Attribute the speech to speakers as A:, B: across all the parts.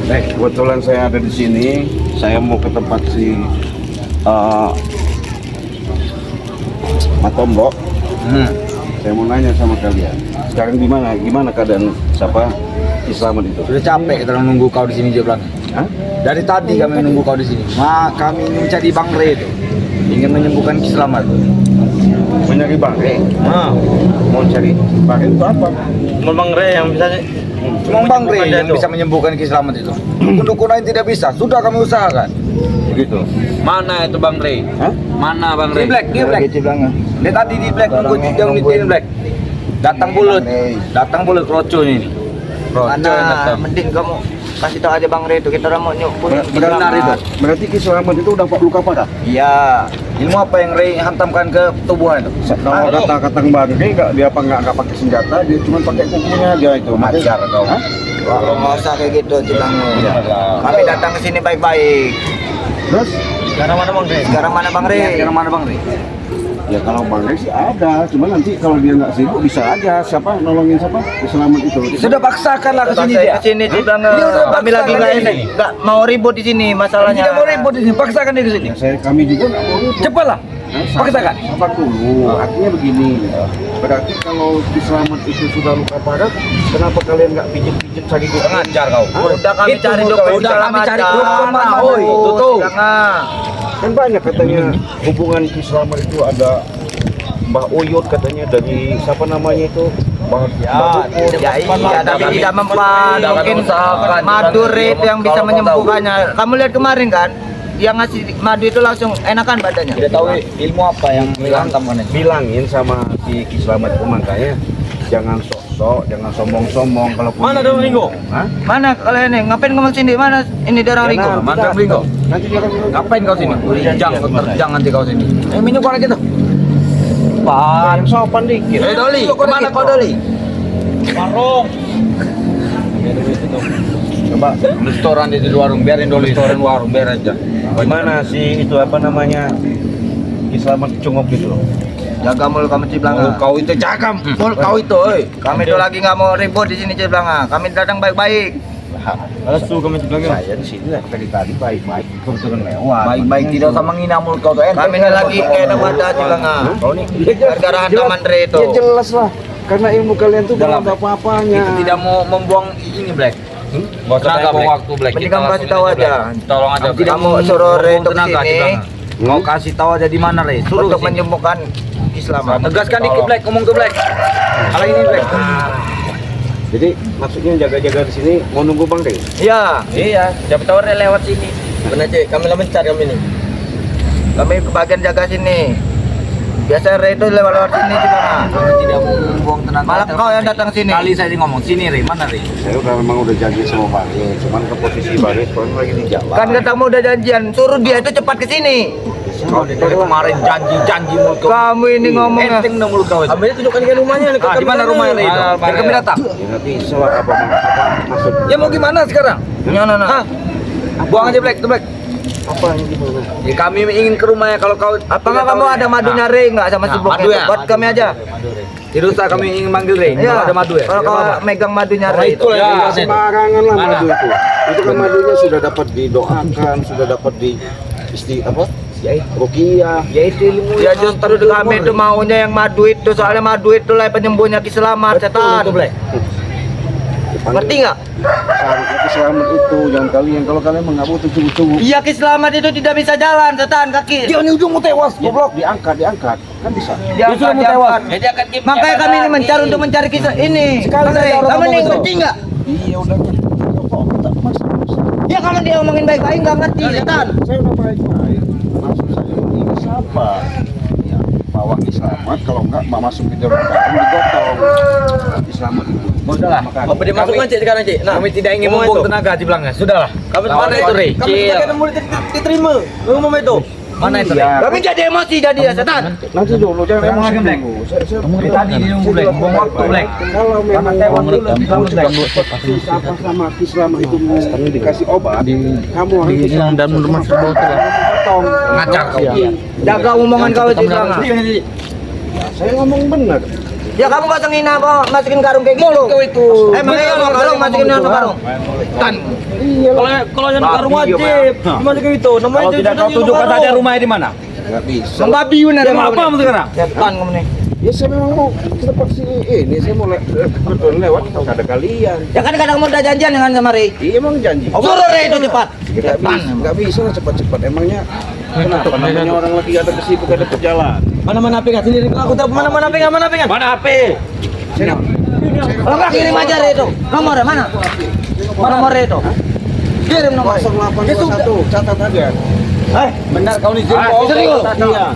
A: Kebetulan saya ada di sini. Saya mau ke tempat si Matombok. Saya mau nanya sama kalian. Sekarang gimana keadaan siapa Islamat itu?
B: Sudah capek kita nunggu kau di sini dia bilang.
A: Hah?
B: Dari tadi kami nunggu kau di sini. Kami ingin cari Bang Re itu. Ingin menyembuhkan Islamat.
A: Mencari Bang Re. Mau cari Bang Re itu apa?
C: Cuma Bang Re yang bisa
B: Cuma Bang Re yang bisa menyembuhkan Islamat itu. Dukun lain tidak bisa. Sudah kami usahakan.
A: Begitu.
C: mana itu Bang Re?
A: Hah?
C: Mana Bang
B: Di
C: Re?
B: Black, di Black. Dia tadi di Black nunggu yang di Black. Datang bulut kroco ini. Kroco yang datang.
D: Mending kamu kasih tahu aja Bang Re itu kita mau nyukur.
B: Benar itu.
A: Berarti Ki Selamat itu udah luka parah.
B: Iya. Ilmu apa yang Re hantamkan ke tubuhan itu?
A: Kalau kata-kata Bang Re dia nggak pakai senjata, dia cuma pakai kukunya aja itu.
B: Macar kau.
D: Kalau nggak usah kayak gitu Bang.
B: Iya.
D: Kami datang ke sini baik-baik.
A: Terus?
D: Sekarang mana Bang Re? Sekarang mana Bang Re?
B: Sekarang mana Bang Re?
A: Ya kalau Bang Re sih ada, cuma nanti kalau dia nggak sibuk bisa aja siapa nolongin siapa Ki Selamat itu.
B: Sudah paksakanlah ke sini dia.
D: Ke sini Bang.
B: Dia udah
D: Kami lagi nggak mau ribut di sini masalahnya.
B: Tidak mau ribut di sini, paksakan dia ke sini.
A: Ya, kami juga nggak mau ribut.
B: Cepatlah. Paksakan.
A: Sabar dulu. Artinya begini. Berarti kalau Ki Selamat itu sudah luka parah, kenapa kalian nggak pijit-pijit cari dukun?
B: Ngajar kau.
D: Udah kami
B: Itu
D: cari
B: muka,
D: dukun.
B: udah kami cari dukun, mana?
D: Oi,
B: Tutup.
A: Kan banyak katanya hubungan Ki Selamat itu ada Mbah Uyut katanya dari siapa namanya itu Mbah Dukun.
D: Ya iya, tapi tidak mempan. Mungkin Madure itu yang bisa menyembuhkannya. Kamu lihat kemarin kan? Dia ngasih madu itu langsung enakan badannya.
B: Tidak tahu ilmu apa yang dihantamkan itu.
A: Bilangin sama si Ki Selamat itu makanya jangan sok-sok, jangan sombong-sombong kalau
C: Mana Darang Ringo?
A: Hah?
D: Mana kalian nih? Ngapain kamu sini? Mana ini Darang Ringo?
B: Mantap Ringo.
A: Nanti dia akan
B: Ngapain kau sini? Terjang nanti kau sini. Minum kau lagi tuh.
A: yang sopan dikit.
B: Doli, kemana kau Doli?
C: Warung.
A: Coba
B: Restoran di warung, biarin Doli. Restoran warung, biar aja.
A: gimana sih itu apa namanya Ki Selamat cungop gitu loh.
D: Jaga mulut kamu Ciblanga.
B: Kau itu cakam. Mulut kau itu, oi.
D: Kami tuh lagi nggak mau ribut di sini Ciblanga. Kami datang baik-baik.
C: Asu kami sebelah.
A: Saya di sini dari tadi baik-baik kebetulan lewat.
B: Baik-baik tidak usah menghina mulut kau tuh.
D: Kami ini lagi enak badan Ciblanga.
A: Kau nih
D: Gara-gara hantam Andre itu.
A: ya jelas lah karena ilmu kalian tuh belum ada apa-apanya.
B: Kita tidak mau membuang ini Black.
C: Nggak usah
B: Tenaga
C: Black.
B: waktu Black.
D: Mending kamu kasih tahu aja.
C: Tolong aja.
B: Kamu tidak
D: Kamu
B: mau
D: suruh Re
B: membuang
D: untuk
B: tenaga
D: sini.
B: di belakang. Kau kasih tahu aja di mana Re. Suruh
D: Untuk
B: kesini.
D: menyembuhkan Islam.
B: Tegaskan dikit Black, ngomong ke Black. Kalau ini Black.
A: Jadi maksudnya jaga-jaga di sini mau nunggu Bang Re.
D: Iya.
C: Iya, siapa tahu Re lewat sini. Benar Cik, kami lah mencari kami ini.
D: Kami kebagian jaga sini. Biasa Re itu lewat sini Ciblanga.
B: Kau tidak mau membuang tenaga.
D: Malah kau yang datang sini.
B: Kali saya ngomong sini Re, mana Re?
A: Saya memang udah janji sama Bang Re, cuman ke posisi Bang Re sekarang lagi di jalan.
D: Kan ketemu udah janjian, suruh dia itu cepat ke sini.
B: Kau dari kemarin janji mulut kau.
D: Kamu ini ngomongnya.
B: Enteng dong mulut kau itu.
C: Ambil tunjukkan ke rumahnya nih.
B: Di mana rumahnya Re itu? Biar kami datang.
A: Ya nanti soal apa maksud
B: Ya mau gimana sekarang?
D: Nah.
B: Buang aja Black, Black.
A: apa yang gimana?
B: Ya, kami ingin ke rumahnya kalau kau
D: Apakah kamu ada madunya Re nggak sama si Blok
B: madu
D: itu?
B: ya?
D: Buat kami aja.
B: Tidak usah kami ingin manggil Re. Kalau ada madu ya.
D: Kalau kau megang madunya Re itu.
C: Ya,
A: Sembarangan lah madu itu. Itu kan madunya sudah dapat didoakan, sudah dapat di apa? Ruqyah.
D: Ya itu ilmu. Ya justru kami itu maunya yang madu itu, soalnya madu itu lah penyembuhnya Ki Selamat setan. Ngerti nggak?
A: Seharusnya Ki Selamat itu jangan kalian kalau kalian mengaku itu sungguh-sungguh.
D: Iya Ki Selamat itu tidak bisa jalan setan kaki.
B: Dia ini ujung mau tewas, goblok.
A: Diangkat kan bisa.
D: Dia sudah mau tewas.
C: Jadi akan
D: Makanya kami ini mencari untuk mencari kisah ini.
B: Sekali
D: Bang Re,
B: saja orang
D: kamu
B: ngomong
D: nih
B: itu.
D: ngerti nggak?
A: Iya udah kok tak masa.
D: Ya kalau dia ngomongin baik-baik nggak ngerti setan.
A: Saya udah baik-baik. Maksud saya ini siapa? Ya, bawa Ki Selamat kalau enggak masuk di dalam karung digotong. Ki Selamat itu.
B: Sudahlah.
C: Apa dimasukkan Cik sekarang Cik? Nah,
B: Kami tidak ingin
C: ngomong
B: membuang
C: itu.
B: tenaga di belakangnya. Sudahlah.
C: Kamu
B: Lawan
C: mana
B: itu,
C: itu
B: Re?
C: Kamu
B: Cil.
C: sebagai murid diterima. Ngomong itu.
B: Mana itu?
A: Iya.
D: Kami jadi emosi jadi ya setan.
A: Nanti dulu jangan
B: Jangan
A: emosi
B: lagi, Black.
A: dulu.
B: Dari tadi dia nunggu, Black. Buang waktu, Black.
A: Kalau memang
B: tewas
A: kamu
B: dulu,
A: kamu
B: Black.
A: sudah apa sama Ki Selamat itu mau dikasih obat, kamu harus
C: dan rumah serbau itu lah.
A: potong.
B: Ngacak kau.
A: Iya.
D: Jaga omongan kau itu jangan.
A: Saya ngomong benar.
D: Ya kamu gak ngina apa masukin karung kayak gitu.
C: Kau itu.
D: Emangnya kalau karung masukin dalam karung. Tan.
C: Kalau yang karung wajib. Gimana kayak gitu? Namanya
B: Kalau tidak kau tunjukkan saja rumahnya di mana?
A: Nggak bisa.
D: Membabi bener
B: Dia mau apa kamu sekarang?
D: Setan kamu nih.
A: Ya saya memang mau ke tempat sini ini saya mau kebetulan lewat kalau ada kalian.
D: Ya kan kadang mau udah janjian dengan sama Rey.
A: Iya emang janji.
D: Suruh Rey itu cepat.
A: Nggak bisa lah cepat-cepat. Emangnya kenapa namanya orang lagi ada kesibuk ada perjalanan.
C: Mana pegang sendiri. Aku tahu mana pegang.
B: Mana HP?
D: Kalau nggak kirim aja Rey itu. Nomornya mana? Nomor Rey itu. Kirim nomor.
A: 0821 catat aja.
C: Benar kau nih
B: Serius?
A: Iya.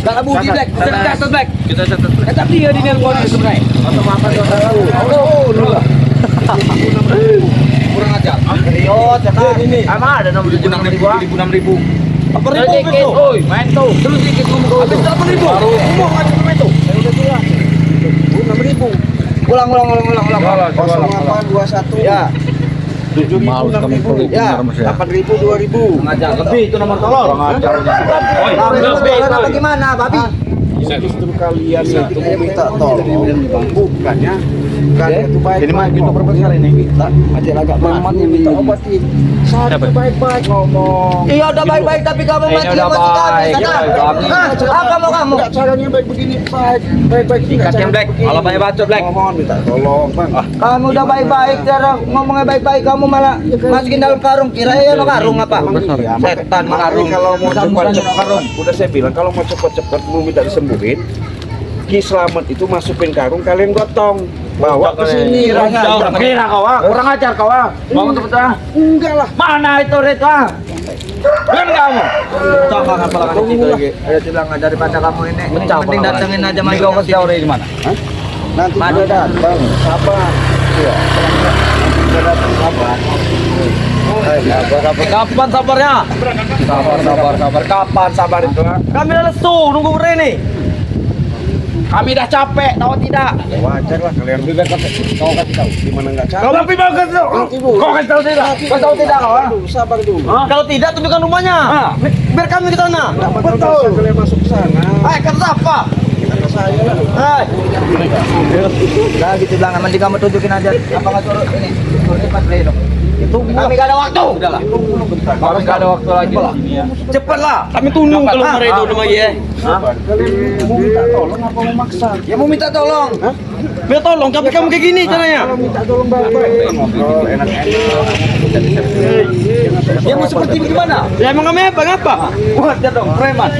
C: Gak bukti Black. Catat Black. Kita catat. Tapi dia di nelpon sebenarnya.
A: 0821
C: Kurang ajar.
D: Serius, cepat.
C: Ini.
D: Emang ada nomor
B: 6.000.
C: Apa
D: Sedikit.
C: ribu?
B: Oi, main tuh.
C: Terus dikit ngomong. Habis 8.000. Ngomong aja sama itu.
A: Saya udah bilang 6.000.
D: Ulang.
A: 0821
D: Ya.
A: 7.000 6.000
D: Ya.
A: 8.000 2.000.
C: Ngajar lebih itu nomor tolong.
D: Apa gimana, babi?
A: Justru kalian itu meminta tolong bukannya kalian itu baik.
B: Ini mah kita berbesar ini.
A: Kita aja agak lemah minta obatin. Saya baik-baik ngomong.
D: Iya udah baik-baik tapi kamu
B: Ini
D: masih
B: udah
D: emosi kami,
B: baik,
D: kata.
B: ini udah baik.
D: Hah? Apa mau kamu?
A: Enggak caranya baik begini, baik-baik
B: Ikat yang Black. Kalau banyak bacot Black.
A: Mohon minta tolong, Bang.
D: Kamu udah baik-baik, cara ngomongnya baik-baik kamu malah masukin dalam karung. Kirain lo karung apa?
A: Iya,
D: Setan
A: makanya
D: karung.
A: kalau mau cepat-cepat, udah saya bilang kalau mau cepat-cepat mau minta disembuhin, Ki Slamet itu masukin karung, kalian gotong, bawa ke sini.
B: Kira kau kurang ajar kau Mau untuk pecah?
A: Enggak lah.
B: Mana itu Rita? Kan kamu?
C: Coba ngapa lagi situ lagi.
D: Ada bilang daripada kamu ini,
B: Pecah,
D: mending
B: Bang.
D: datengin aja
B: Ini
D: mas
B: kau kasih tahu di mana?
A: Nanti
D: Madu.
A: dia datang, sabar. Iya. Dia datang sabar.
C: Kapan sabarnya?
B: Sabar. Kapan sabar itu?
C: Kami udah lesu nunggu Rene.
B: Kami dah capek, tahu tidak?
A: Ya, wajar lah kalian juga kau kasih tahu. Gimana enggak
B: Kau
A: capek?
B: tapi bagus tuh.
A: Nanti, Bu.
B: Kau kasih tahu tidak? Kau tahu tidak kau?
A: Sabar dulu.
C: Kalau tidak tunjukkan rumahnya. Biar kami ke sana.
A: Enggak betul. Kalian masuk ke sana.
C: Kata apa?
A: Kata saya lah.
D: Nah gitu bilang, mending kamu tunjukin aja. Apa nggak suruh ini? Suruh cepat Rey dong.
C: Itu
D: Kami gak ada waktu.
C: Udahlah.
B: Kami nggak ada waktu lagi.
C: Cepatlah. Kami tunggu kalau mereka itu rumah ya.
A: Kalian mau minta tolong apa mau maksa?
C: Ya mau minta tolong.
A: Hah?
C: Minta tolong tapi kamu kayak gini caranya.
A: Kalau minta tolong baik-baik. Ngobrol enak-enak.
C: Ya mau seperti bagaimana? Ya emang kami apa ngapa? Wah, dia dong preman.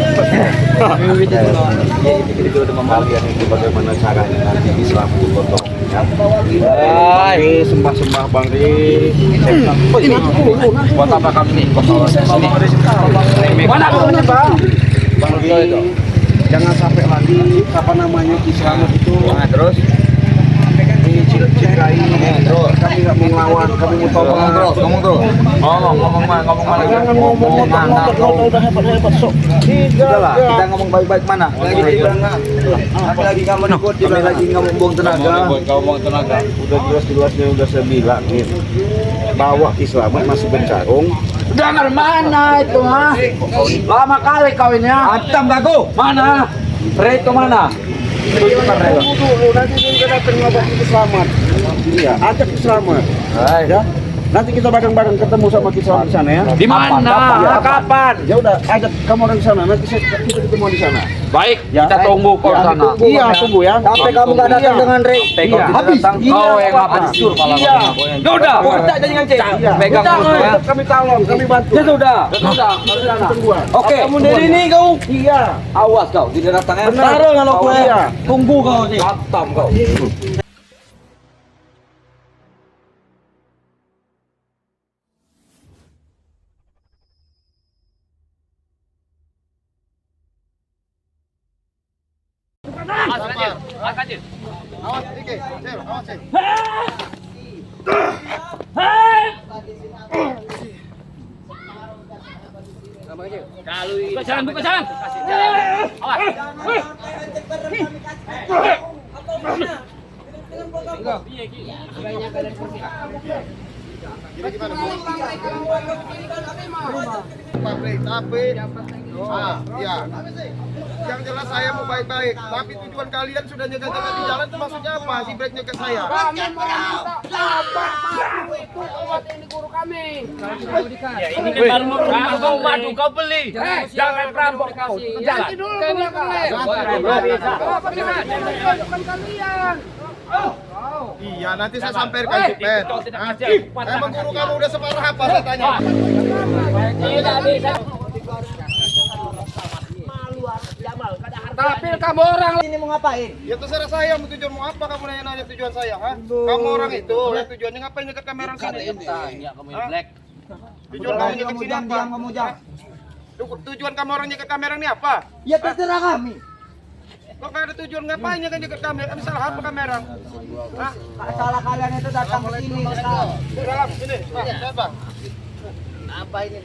A: Kalian itu bagaimana caranya nanti Islam itu gotong?
C: Hai.
A: Sembah-sembah Bang Ri.
C: Ini
B: Buat apa kami nih? Mana kamu Bang?
A: Bang Ri. Jangan sampai lagi apa namanya Islam itu.
B: Nah, terus
A: Dicederai. Kami nggak mau ngelawan, kami mau tolong.
B: ngomong terus. Ngomong mana?
A: Jangan ngomong
B: mana?
A: udah hebat-hebat sok.
B: Udahlah, kita ngomong baik-baik mana?
D: Lagi bilang apa lagi kamu ikut
B: Kami lagi ngomong buang tenaga.
A: Kau mau tenaga. Udah jelas-jelasnya udah saya bilang nih. Bawa Ki Slamet masukin karung.
B: Dengar mana itu ha? Lama kali kawinnya.
C: Atam bago.
B: Mana? Rey itu mana?
A: Tunggu dulu, nanti dia datang ngobati Ki Slamet. Iya, ajak Ki Slamet. Ya. Nanti kita bareng-bareng ketemu sama Ki Slamet di sana ya.
B: Di mana? Kapan?
A: Ya udah, ajak kamu orang di sana. Nanti kita ketemu di sana.
B: Baik,
A: Ya.
B: kita tunggu kau
A: Ya,
B: sana.
A: tunggu, iya, tunggu ya.
D: Sampai kamu gak datang dengan Rey.
A: Iya.
B: Habis. Kau yang
A: Iya.
B: apa disur kalau
A: Iya.
B: Ya udah.
C: Kita jadi ngancing.
A: Iya.
B: Pegang
A: Udah,
B: terus, ya.
A: kami tolong, kami bantu.
C: Ya sudah.
A: Tungguan.
C: Oke. Kamu dari ini kau.
A: Iya.
C: Awas kau, tidak datangnya.
A: Benar.
C: Taruh kalau gue.
A: Iya.
C: Tunggu kau nih. Atam kau.
B: Buka jalan. Awas.
A: Jadi gimana? Tapi ya. Yang jelas saya mau baik-baik, tapi tujuan kalian sudah nyegat-nyegat di jalan itu maksudnya apa? Si break nyegat saya.
C: Kami itu obat ini guru kami.
E: Ya ini kan baru mau kau madu kau beli. Jangan perampok kau. Jalan.
C: Kami kalian.
A: Iya, nanti saya sampaikan si Pet. Emang guru kamu udah separah apa saya tanya?
E: Tidak bisa.
C: Tapi kamu orang
D: Ini mau ngapain?
A: Ya terserah saya, mau tujuan mau apa kamu nanya tujuan saya, ha? Kamu orang itu, ya tujuannya ngapain nyekat kamera sini?
E: Tanya kamu yang black.
A: Tujuan kamu nyekat sini apa?
D: Kamu jangan.
A: Tujuan kamu orang nyekat kamera ini apa?
D: Ya terserah kami.
A: Kok nggak ada tujuan ngapain nyekat kamera? Kan salah apa kamera? Hah?
D: Salah kalian itu datang ke sini.
A: Dalam sini, Pak.
E: Apa ini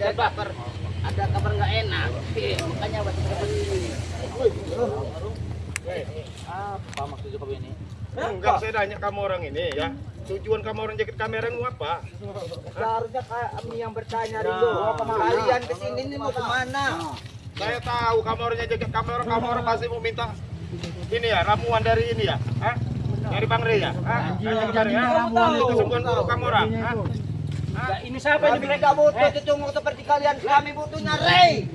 E: ada kabar nggak enak. Makanya buat ini. Apa maksudnya kamu ini?
A: Enggak, saya tanya kamu orang ini ya. Tujuan kamu orang jaket kamera mau apa?
D: Seharusnya kami yang bertanya dulu. Kalian kesini ini mau kemana?
A: Saya tahu kamu orangnya jaket kamera, kamu orang pasti mau minta ini ya, ramuan dari ini ya. Hah? Dari Bang Rey ya? Hah? Ramuan itu kesembuhan buruk kamu orang. Hah?
E: Ini siapa
D: Kami tidak butuh cecunguk seperti kalian. Kami butuhnya Rey.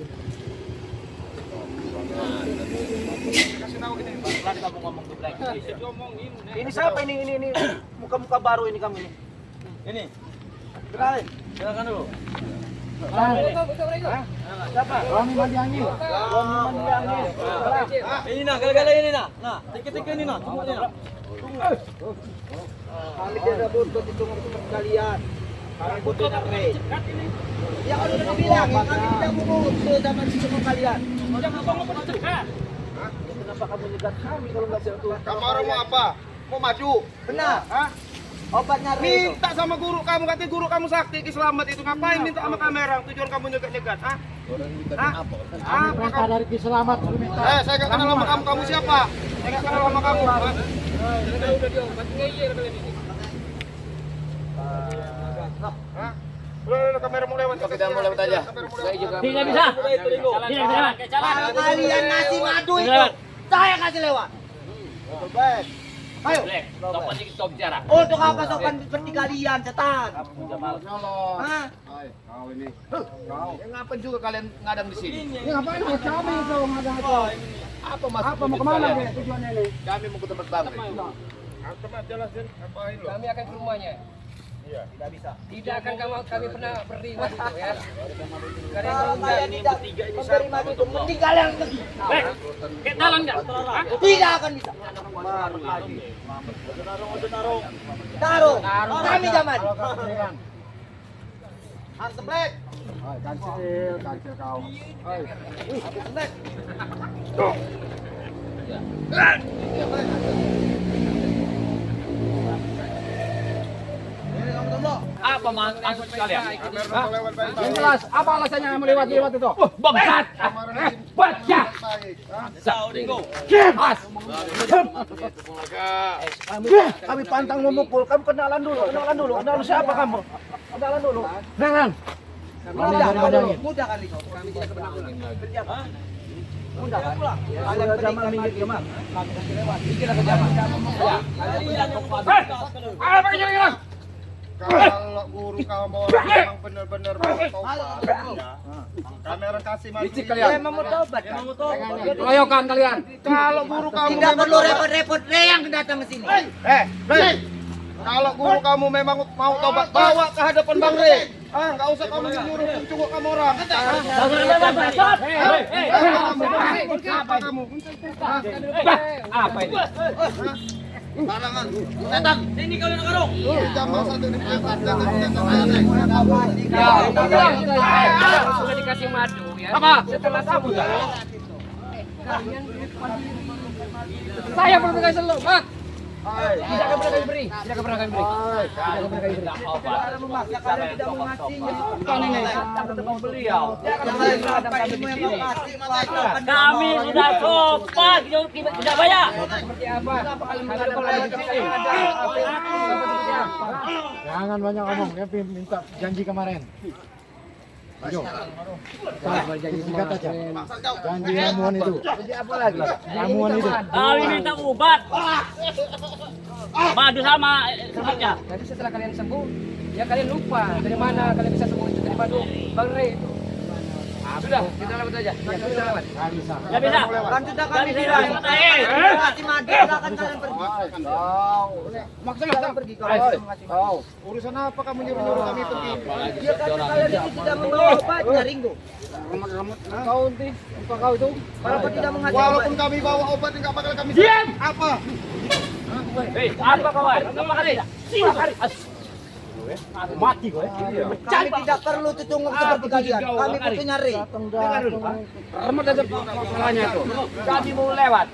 A: Kasih tahu ini.
E: Berani kamu ngomong ke black. Ini siapa ini muka-muka baru ini kamu ini. Ini.
D: Kenalin.
E: Silakan dulu.
C: siapa? Romi Mandiangi.
E: Ini nah, gara-gara ini nah. Nah, dikit-dikit ini nah. Tunggu ini nah.
D: Kami tidak butuh cecunguk seperti kalian. Kami butuhnya Rey. Ya kalau udah bilang, kami tidak butuh sama cecunguk kalian.
E: Kenapa kamu nyegat kami kalau nggak sentuh?
A: Kamu orang mau apa? Mau maju?
D: Benar.
A: Hah?
D: Obatnya Rey itu.
A: Minta sama guru kamu, katanya guru kamu sakti, Selamat itu ngapain minta sama kamera? Tujuan kamu nyegat-nyegat, hah? Hah? Apa kamu?
C: dari Ki Selamat minta.
A: Saya gak kenal sama kamu, kamu siapa? Saya gak kenal sama kamu. Hah? Hah? Udah, kamera mau lewat. Kita mau lewat aja.
E: Tidak bisa. Tidak bisa.
D: Kalau kalian ngasih madu itu, saya kasih lewat.
A: Baik.
D: Ayo.
E: Sopan dikit kau bicara.
D: Untuk apa sopan seperti kalian, setan?
A: Nyolong.
D: Hah?
A: Kau ini. Kau. Ya ngapain juga kalian ngadang di sini?
C: Ngapain mau kami itu ngadang itu?
A: Apa maksud
C: Apa mau kemana nih tujuannya ini?
A: Kami mau ke tempat Bang Rey. Tempat jelasin ngapain lo?
C: Kami akan ke rumahnya.
A: Iya.
C: Tidak akan kami pernah beri waktu itu ya.
D: Kalau kalian tidak memberi madu itu, mending kalian pergi.
E: Kayak jalan nggak?
D: Tidak akan bisa. Taruh. Kami zaman.
A: Harus Black.
C: Kancil kau.
E: Apa maksud kalian?
C: Yang jelas, apa alasannya kamu lewat itu?
E: Bangsat. Baca. Mas.
C: Kami pantang memukul, kamu kenalan dulu. Kenalan siapa kamu? Kenalan dulu. Kenalan.
D: Mudah kali kau. Kami tidak pernah kerja. Mudah kan?
C: Ada Jamal minggir Jamal. Kami kasih lewat. Dikit ke Jamal. Apa ini?
A: Kalau guru kamu orang memang benar-benar mau tobat, ya. Kamera kasih madu.
C: Licik
D: Ya
C: kalian.
D: emang mau tobat.
C: Keroyokan kalian.
A: Kalau guru kamu
D: Tidak
A: memang
D: perlu
A: tobat-
D: repot-repot Rey yang datang ke sini.
A: Rey. Kalau guru kamu memang mau tobat, bawa ke hadapan Bang Rey. Enggak usah kamu nyuruh pencunguk kamu orang. Apa kamu?
E: Apa ini?
A: Barangan.
E: Ini kalian karung.
A: Jambal satu di depan.
C: Sudah dikasih madu ya. Apa? Setelah sambutan. Saya belum dikasih selamat.
E: Tidak akan pernah kami beri. Tidak akan pernah kami beri.
D: Cara memaksa kalian tidak mengasihnya.
E: Bukan ini. Beliau.
F: Kami sudah sopan, tidak banyak.
C: Jangan banyak ngomong, dia minta janji kemarin. Ayo. Janji singkat aja. Janji ramuan itu.
D: Apa lagi?
C: Ramuan itu.
F: Kami minta obat. Madu sama semuanya.
E: Nanti setelah kalian sembuh, ya kalian lupa dari mana kalian bisa sembuh itu dari madu Bang Rey itu. Sudah, kita lewat aja. Ya, kita lewat.
C: Nggak bisa.
F: Tidak bisa.
D: Kan sudah kami
F: Tidak bisa.
D: bilang.
F: Eh.
D: Kasih madu, silakan kalian pergi. Silakan pergi kalau tidak mengasih madu.
A: Urusan apa kamu nyuruh-nyuruh kami pergi?
D: Dia kata kalian itu tidak membawa obatnya, Ringo.
C: Kau nanti, bukan kau itu.
D: Kalau tidak mengasih
A: Walaupun
D: obat.
A: kami bawa obat nggak bakal kami.
F: Diam!
A: Apa?
F: Hei, apa kawan? Apa kali?
C: Mati gue.
D: Kami tidak perlu tutunguk seperti kalian. Kami butuh nyari.
E: Remet aja kepalanya itu. Kami mau lewat.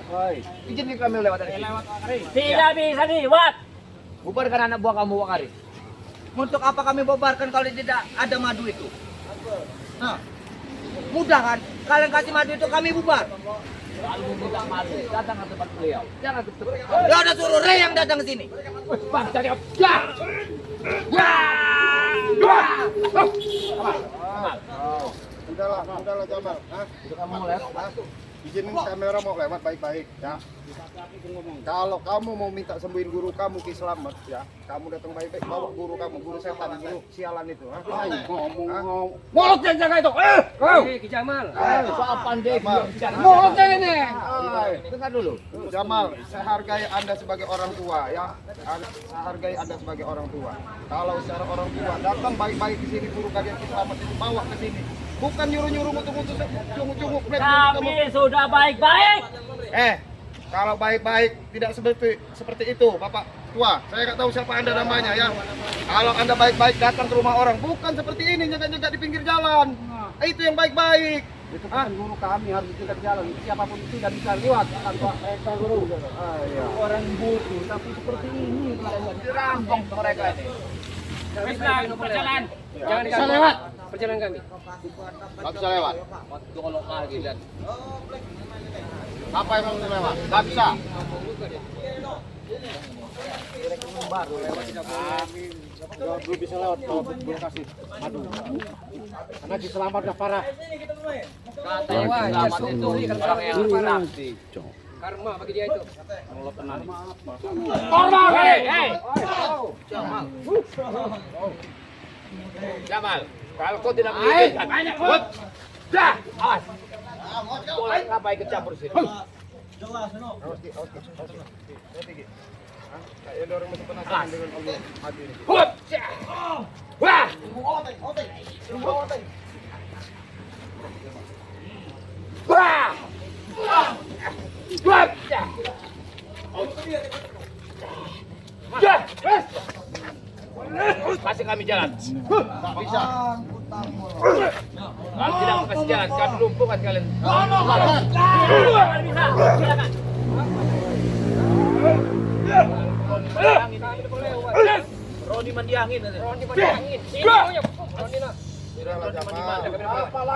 E: Izinkan kami lewat dari sini.
F: Tidak bisa lewat.
E: Bubarkan anak buah kamu, Bang Ari.
D: Untuk apa kami bubarkan kalau tidak ada madu itu? Nah, mudah kan? Kalian kasih madu itu kami bubar.
E: Kalau minta madu, datang ke tempat beliau. Jangan ke tempat.
D: Ya udah suruh Rey yang datang ke sini.
E: Bang, cari apa? Ya!
A: Udahlah Jamal. Hah?
E: Kamu mau lewat?
A: Izinin kamera mau lewat baik-baik ya. Kalau kamu mau minta sembuhin guru kamu Ki Slamet ya, kamu datang baik-baik bawa guru kamu, guru setan, guru sialan itu. Ngomong.
E: Mulut yang jaga itu. Kau. Ki Jamal. Soal pandai dia bicara. Mulutnya ini. Dengar dulu.
A: Jamal, saya hargai Anda sebagai orang tua ya. Saya hargai Anda sebagai orang tua. Kalau secara orang tua datang baik-baik ke sini guru kalian Ki Slamet itu bawa ke sini. Bukan nyuruh-nyuruh mutu-mutu cunguk-cunguk.
F: Kami sudah baik-baik.
A: Kalau baik-baik tidak seperti itu, Bapak Tua. Saya nggak tahu siapa Anda namanya ya. Kalau Anda baik-baik datang ke rumah orang, bukan seperti ini nyegak-nyegak di pinggir jalan. Itu yang baik-baik.
C: Itu kan guru kami harus ditingkat jalan. Siapapun itu tidak bisa lewat tanpa mereka guru.
E: Orang butuh tapi seperti ini dirampok mereka ini.
F: Bismillah, perjalanan.
E: Jangan bisa lewat perjalanan kami.
A: Nggak bisa lewat.
E: Waktu kalau lagi dan
A: Apa yang mau lewat? Nggak bisa.
C: Belum bisa lewat kalau belum kasih madu. Karena diselamatkan parah.
E: katanya selamat itu kan orang yang parah. Karma bagi dia itu.
F: Korma, hei.
E: Jamal, kalau kau tidak mengizinkan, dah, awas. Boleh apa ikut campur sini?
A: Kayak ada orang masih penasaran dengan Allah hati ini.
E: Wah! Wah! Kasih kami jalan.
A: Nggak bisa.
E: Kalau tidak kasih jalan, kami lumpuhkan kalian.
F: Bisa. Silakan.
E: Roni mandi angin.
A: Sudahlah Jamal.